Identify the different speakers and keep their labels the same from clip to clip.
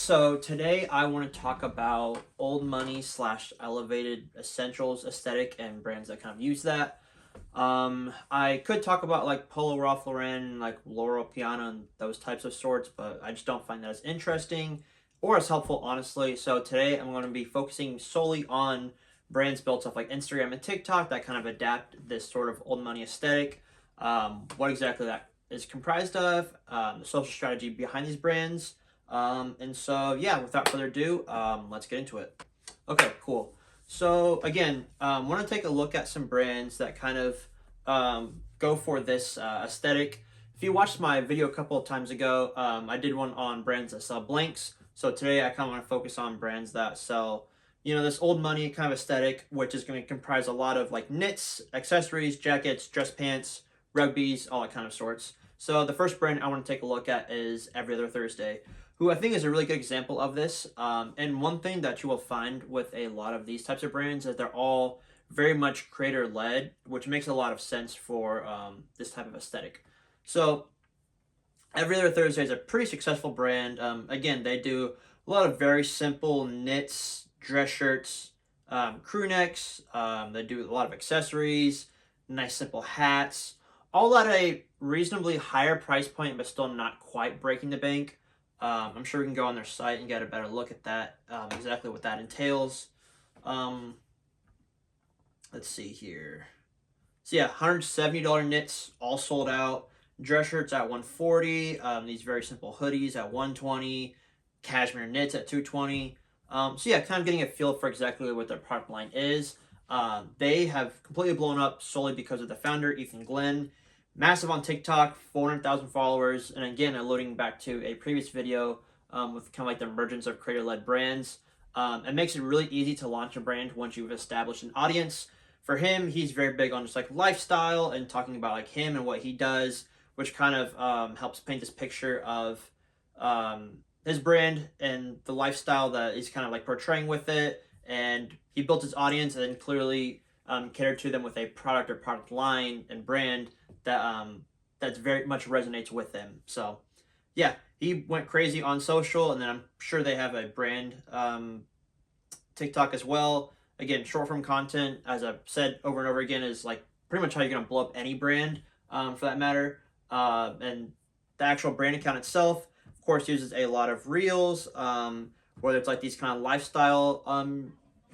Speaker 1: So today I want to talk about old money slash elevated essentials aesthetic and brands that kind of use that. I could talk about like Polo Ralph Lauren, like Loro Piana, and those types of sorts, but I just don't find that as interesting or as helpful, honestly. So today I'm going to be focusing solely on brands built off like Instagram and TikTok that kind of adapt this sort of old money aesthetic. What exactly that is comprised of, the social strategy behind these brands. And so, yeah, without further ado, let's get into it. Okay, cool. So again, want to take a look at some brands that kind of go for this aesthetic. If you watched my video a couple of times ago, I did one on brands that sell blanks. So today I kind of want to focus on brands that sell, this old money kind of aesthetic, which is going to comprise a lot of like knits, accessories, jackets, dress pants, rugbies, all that kind of sorts. So the first brand I want to take a look at is Every Other Thursday, who I think is a really good example of this. And one thing that you will find with a lot of these types of brands is they're all very much creator led, which makes a lot of sense for this type of aesthetic. So Every Other Thursday is a pretty successful brand. Again, they do a lot of very simple knits, dress shirts, crew necks. They do a lot of accessories, nice simple hats, all at a reasonably higher price point, but still not quite breaking the bank. I'm sure we can go on their site and get a better look at that, exactly what that entails. Let's see here. So yeah, $170 knits, all sold out. Dress shirts at $140. These very simple hoodies at $120. Cashmere knits at $220. So yeah, kind of getting a feel for exactly what their product line is. They have completely blown up solely because of the founder, Ethan Glenn. Massive on TikTok, 400,000 followers, and again, alluding back to a previous video with kind of like the emergence of creator-led brands. It makes it really easy to launch a brand once you've established an audience. For him, he's very big on just like lifestyle and talking about like him and what he does, which kind of helps paint this picture of his brand and the lifestyle that he's kind of like portraying with it. And he built his audience and then clearly catered to them with a product or product line and brand that that's very much resonates with them. So yeah, he went crazy on social, and then I'm sure they have a brand TikTok as well. Again, short form content, as I've said over and over again, is like pretty much how you're gonna blow up any brand for that matter. And the actual brand account itself, of course, uses a lot of reels, whether it's like these kind of lifestyle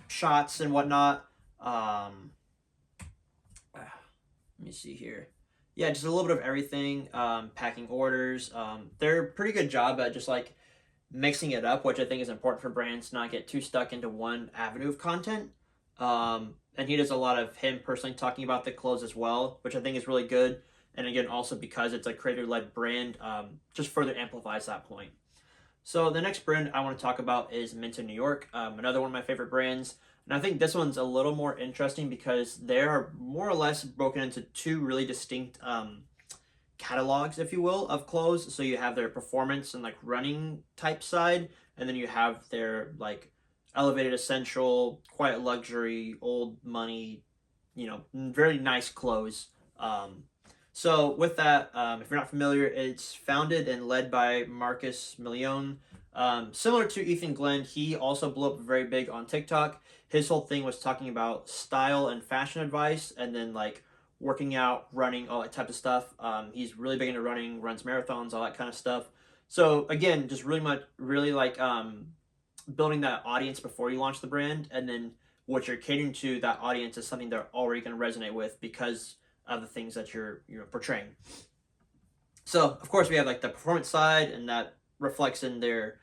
Speaker 1: shots and whatnot. Let me see here. Yeah, just a little bit of everything. Packing orders. They're a pretty good job at just like mixing it up, which I think is important for brands to not get too stuck into one avenue of content. And he does a lot of him personally talking about the clothes as well, which I think is really good. And again, also because it's a creator-led brand, just further amplifies that point. So the next brand I want to talk about is Mint in New York, another one of my favorite brands. And I think this one's a little more interesting because they are more or less broken into two really distinct catalogs, if you will, of clothes. So you have their performance and like running type side, and then you have their like elevated essential, quiet luxury, old money, very nice clothes. So with that, if you're not familiar, it's founded and led by Marcus Milione. Similar to Ethan Glenn, he also blew up very big on TikTok. His whole thing was talking about style and fashion advice, and then like working out, running, all that type of stuff. He's really big into running, runs marathons, all that kind of stuff. So again, just really like building that audience before you launch the brand, and then what you're catering to that audience is something they're already going to resonate with because of the things that you're portraying. So of course we have like the performance side, and that reflects in their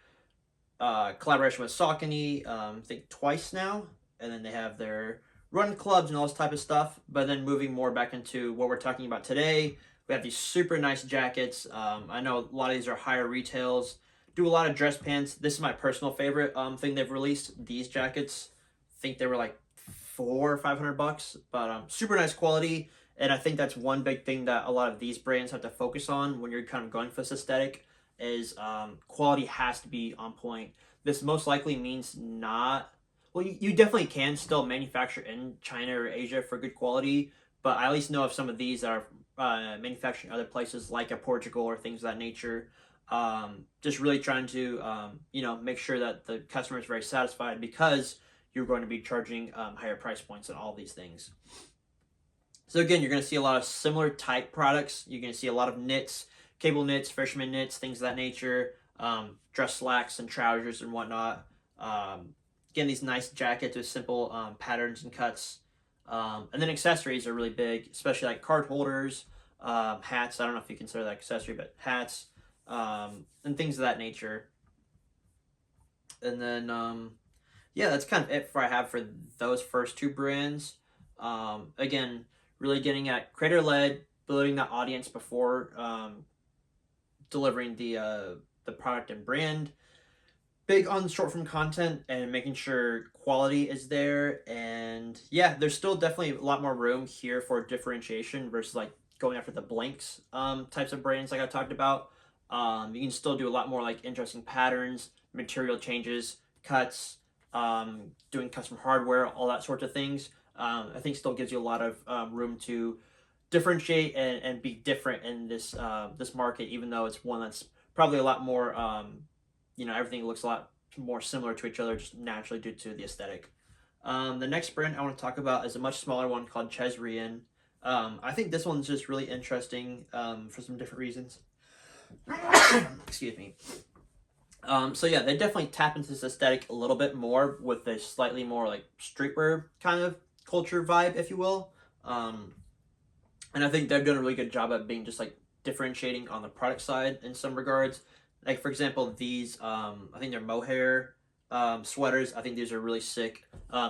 Speaker 1: collaboration with Saucony, I think twice now, and then they have their run clubs and all this type of stuff. But then moving more back into what we're talking about today, we have these super nice jackets. I know a lot of these are higher retails. Do a lot of dress pants. This is my personal favorite thing they've released. These jackets, I think they were like $400 or $500, but super nice quality. And I think that's one big thing that a lot of these brands have to focus on when you're kind of going for this aesthetic is quality has to be on point. This most likely means not, well, you definitely can still manufacture in China or Asia for good quality, but I at least know of some of these that are manufacturing other places like a Portugal or things of that nature. Just really trying to make sure that the customer is very satisfied because you're going to be charging higher price points on all these things. So again, you're going to see a lot of similar type products. You're going to see a lot of knits, cable knits, fisherman knits, things of that nature, dress slacks and trousers and whatnot. Again, these nice jackets with simple patterns and cuts. And then accessories are really big, especially like card holders, hats. I don't know if you consider that accessory, but hats, and things of that nature. And then, yeah, that's kind of it for I have for those first two brands. Again, really getting at creator led, building that audience before delivering the product and brand. Big on short form content and making sure quality is there. And yeah, there's still definitely a lot more room here for differentiation versus like going after the blanks types of brands like I talked about. You can still do a lot more like interesting patterns, material changes, cuts, doing custom hardware, all that sorts of things. I think still gives you a lot of room to differentiate and be different in this market, even though it's one that's probably a lot more everything looks a lot more similar to each other just naturally due to the aesthetic. The next brand I want to talk about is a much smaller one called Chez Rien. I think this one's just really interesting for some different reasons. Excuse me. So yeah, they definitely tap into this aesthetic a little bit more with a slightly more like streetwear kind of culture vibe, if you will. And I think they've done a really good job at being just like differentiating on the product side in some regards. Like for example, these I think they're mohair sweaters. I think these are really sick.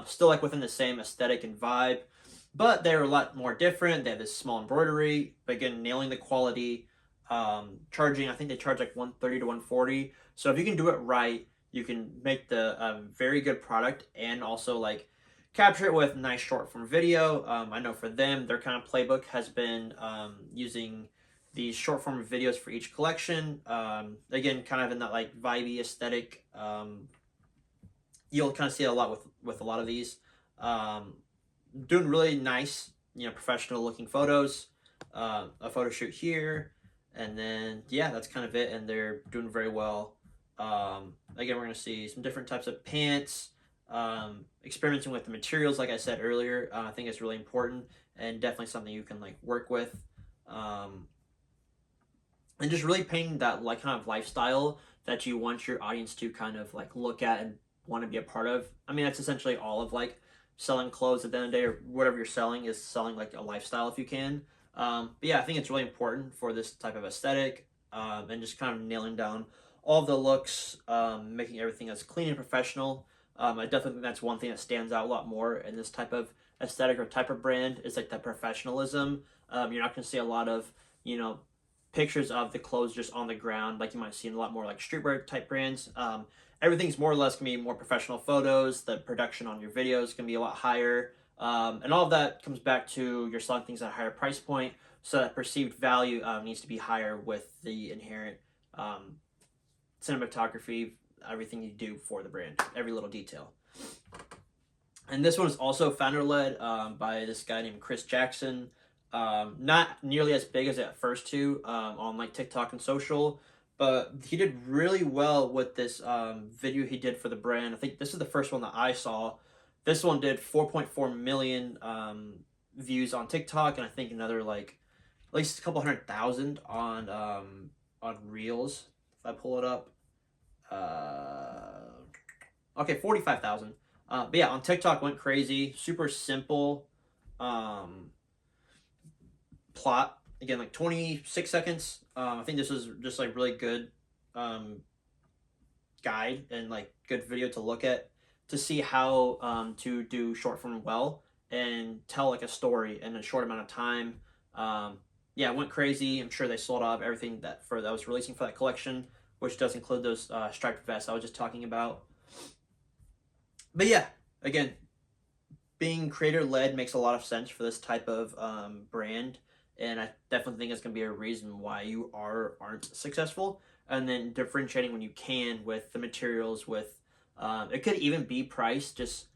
Speaker 1: Still like within the same aesthetic and vibe, but they're a lot more different. They have this small embroidery, but again, nailing the quality. Charging, I think they charge like 130 to 140. So if you can do it right, you can make the very good product and also like capture it with nice short form video. I know for them, their kind of playbook has been using these short form videos for each collection. Again, kind of in that like vibey aesthetic. You'll kind of see it a lot with a lot of these. Doing really nice, professional looking photos. A photo shoot here. And then, yeah, that's kind of it. And they're doing very well. Again, we're going to see some different types of pants, experimenting with the materials, like I said earlier. I think it's really important and definitely something you can like work with. And just really painting that like kind of lifestyle that you want your audience to kind of like look at and want to be a part of. I mean, that's essentially all of like selling clothes at the end of the day, or whatever you're selling is selling like a lifestyle if you can. But yeah, I think it's really important for this type of aesthetic, and just kind of nailing down all of the looks, making everything as clean and professional. I definitely think that's one thing that stands out a lot more in this type of aesthetic or type of brand is like that professionalism. You're not going to see a lot of, pictures of the clothes just on the ground like you might see in a lot more like streetwear type brands. Everything's more or less going to be more professional photos. The production on your videos is going to be a lot higher. And all of that comes back to you're selling things at a higher price point, so that perceived value needs to be higher with the inherent cinematography, everything you do for the brand, every little detail. And this one is also founder-led by this guy named Chris Jackson. Not nearly as big as the first two on like TikTok and social, but he did really well with this video he did for the brand. I think this is the first one that I saw. This one did 4.4 million views on TikTok, and I think another like at least a couple 100,000 on Reels. If I pull it up, okay, 45,000. But yeah, on TikTok went crazy. Super simple plot. Again, like 26 seconds. I think this is just like really good guide and like good video to look at to see how to do short form well and tell like a story in a short amount of time. Yeah, it went crazy. I'm sure they sold out everything that was releasing for that collection, which does include those striped vests I was just talking about. But yeah, again, being creator led makes a lot of sense for this type of brand, and I definitely think it's going to be a reason why you aren't successful. And then differentiating when you can with the materials, with it could even be price, just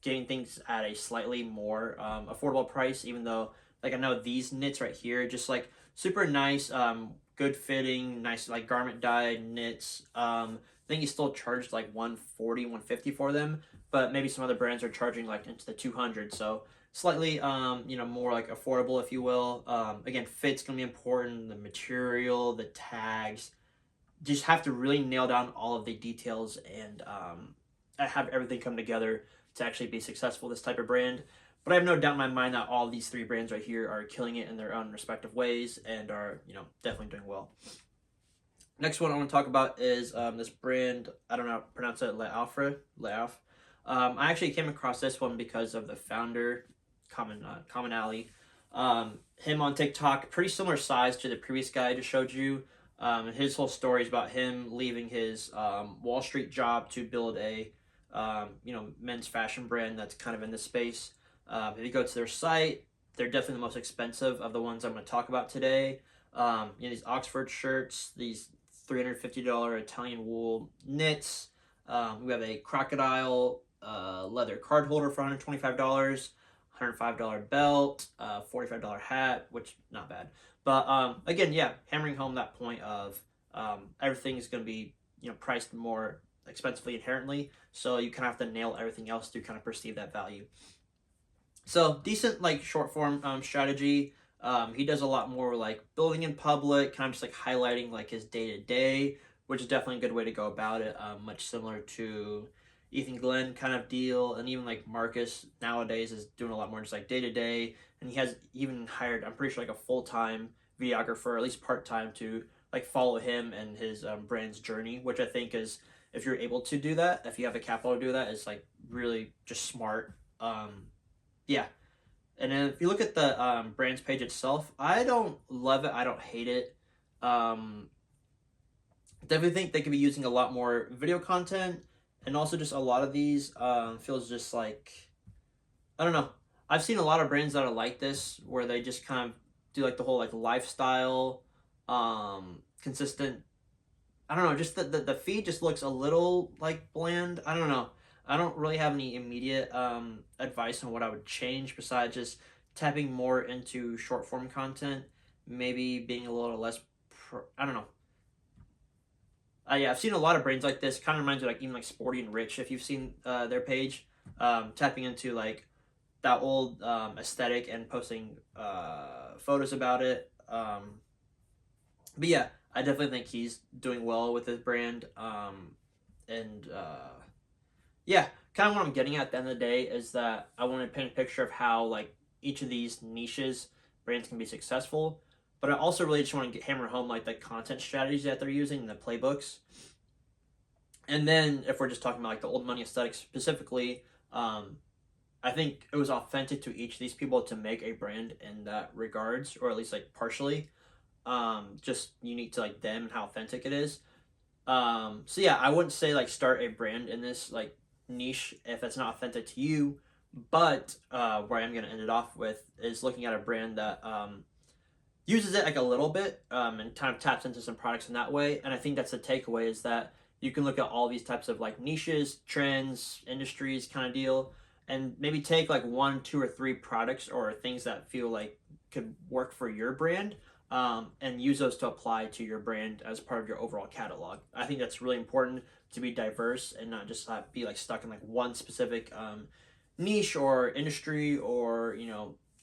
Speaker 1: getting things at a slightly more affordable price, even though like I know these knits right here, just like super nice, good fitting, nice like garment dyed knits. I think he still charged like 140, 150 for them, but maybe some other brands are charging like into the 200. So slightly, more like affordable, if you will. Again, fit's gonna be important. The material, the tags, just have to really nail down all of the details and have everything come together to actually be successful. This type of brand. But I have no doubt in my mind that all these three brands right here are killing it in their own respective ways and are, definitely doing well. Next one I want to talk about is this brand. I don't know how to pronounce it. Alfre. I actually came across this one because of the founder, Common Alley. Him on TikTok, pretty similar size to the previous guy I just showed you. And his whole story is about him leaving his Wall Street job to build a men's fashion brand that's kind of in this space. If you go to their site, they're definitely the most expensive of the ones I'm going to talk about today. These Oxford shirts, these $350 Italian wool knits. We have a crocodile leather card holder for $125, $105 belt, $45 hat, which not bad. But again, yeah, hammering home that point of everything is going to be priced more expensively inherently, so you kind of have to nail everything else to kind of perceive that value. So decent like short form strategy. He does a lot more like building in public, kind of just like highlighting like his day to day, which is definitely a good way to go about it. Much similar to Ethan Glenn kind of deal, and even like Marcus nowadays is doing a lot more just like day to day, and he has even hired, I'm pretty sure, like a full-time videographer, or at least part-time, to like follow him and his brand's journey, which I think is, if you're able to do that, if you have the capital to do that, is like really just smart. Yeah. And then if you look at the brand's page itself, I don't love it. I don't hate it. Definitely think they could be using a lot more video content, and also just a lot of these feels just like, I don't know. I've seen a lot of brands that are like this, where they just kind of do like the whole like lifestyle, consistent. I don't know. Just the feed just looks a little like bland. I don't know. I don't really have any immediate advice on what I would change besides just tapping more into short form content, maybe being a little less. I don't know. Yeah, I've seen a lot of brands like this. Kind of reminds me like even like Sporty and Rich, if you've seen their page, tapping into like that old aesthetic and posting photos about it. But yeah, I definitely think he's doing well with his brand. And yeah, kind of what I'm getting at the end of the day is that I want to paint a picture of how like each of these niches brands can be successful, but I also really just want to hammer home like the content strategies that they're using, the playbooks. And then if we're just talking about like the old money aesthetics specifically, I think it was authentic to each of these people to make a brand in that regards, or at least like partially, just unique to like them and how authentic it is. So yeah, I wouldn't say like start a brand in this like niche if it's not authentic to you, but where I'm gonna end it off with is looking at a brand that uses it like a little bit, and kind of taps into some products in that way. And I think that's the takeaway, is that you can look at all these types of like niches, trends, industries kind of deal, and maybe take like one, two, or three products or things that feel like could work for your brand, and use those to apply to your brand as part of your overall catalog. I think that's really important, to be diverse and not just be like stuck in like one specific niche or industry or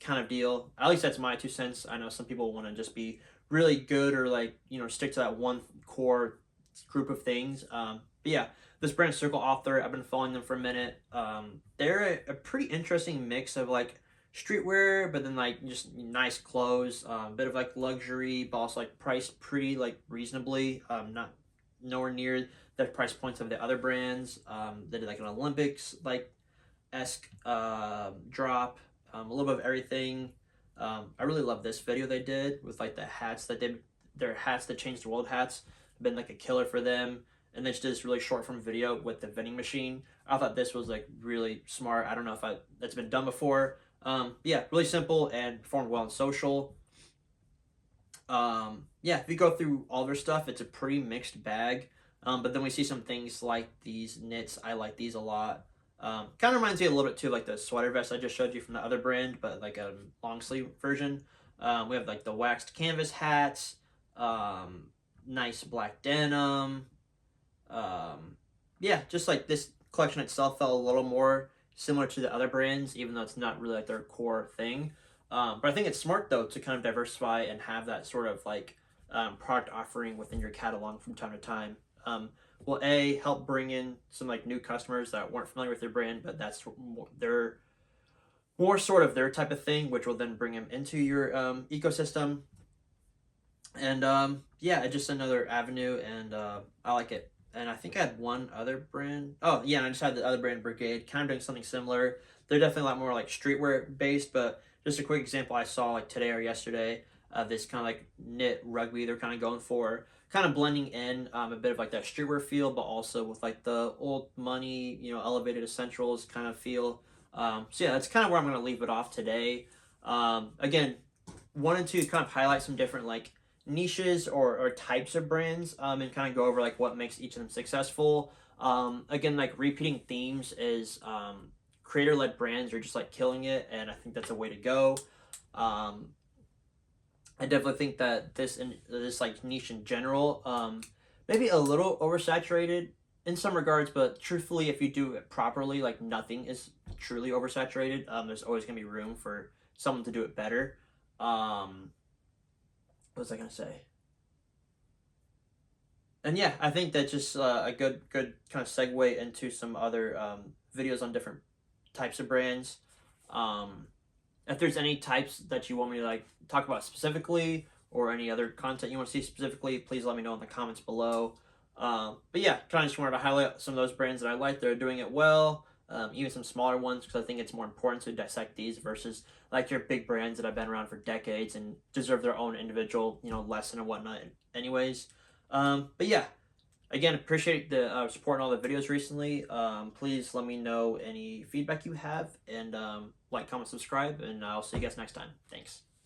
Speaker 1: kind of deal. At least that's my 2 cents. I know some people want to just be really good, or like stick to that one core group of things. But yeah, this brand Circle Author, I've been following them for a minute. They're a pretty interesting mix of like streetwear, but then like just nice clothes, bit of like luxury, but also like priced pretty like reasonably, not nowhere near the price points of the other brands. They did like an Olympics like esque drop, a little bit of everything. I really love this video they did with like the hats that their hats that changed the world hats, been like a killer for them. And they just did this really short form video with the vending machine. I thought this was like really smart. I don't know if that's been done before. Yeah, really simple and performed well on social. Yeah, if you go through all their stuff, it's a pretty mixed bag. But then we see some things like these knits. I like these a lot. Kind of reminds me a little bit too like the sweater vest I just showed you from the other brand, but like a long sleeve version. We have like the waxed canvas hats, nice black denim. Yeah, just like this collection itself felt a little more similar to the other brands, even though it's not really like their core thing. But I think it's smart though to kind of diversify and have that sort of like product offering within your catalog from time to time. Will A, help bring in some like new customers that weren't familiar with your brand, but that's their more sort of their type of thing, which will then bring them into your ecosystem. And yeah, just another avenue, and I like it. And I think I had one other brand. Oh yeah, and I just had the other brand, Brigade, kind of doing something similar. They're definitely a lot more like streetwear based, but just a quick example I saw like today or yesterday of this kind of like knit rugby they're kind of going for, kind of blending in a bit of like that streetwear feel, but also with like the old money, elevated essentials kind of feel. So yeah, that's kind of where I'm going to leave it off today. Again, wanted to kind of highlight some different like niches or types of brands, and kind of go over like what makes each of them successful. Again, like repeating themes is creator-led brands are just like killing it, and I think that's a way to go. I definitely think that this like niche in general, maybe a little oversaturated in some regards, but truthfully, if you do it properly, like nothing is truly oversaturated. There's always gonna be room for someone to do it better. What was I gonna say? And yeah, I think that's just a good kind of segue into some other videos on different types of brands. Um, if there's any types that you want me to like talk about specifically, or any other content you want to see specifically, please let me know in the comments below. But yeah, kind of just wanted to highlight some of those brands that I like that are doing it well. Even some smaller ones, because I think it's more important to dissect these versus like your big brands that have been around for decades and deserve their own individual, lesson and whatnot. Anyways, but yeah, again, appreciate the support in all the videos recently. Please let me know any feedback you have, and like, comment, subscribe, and I'll see you guys next time. Thanks.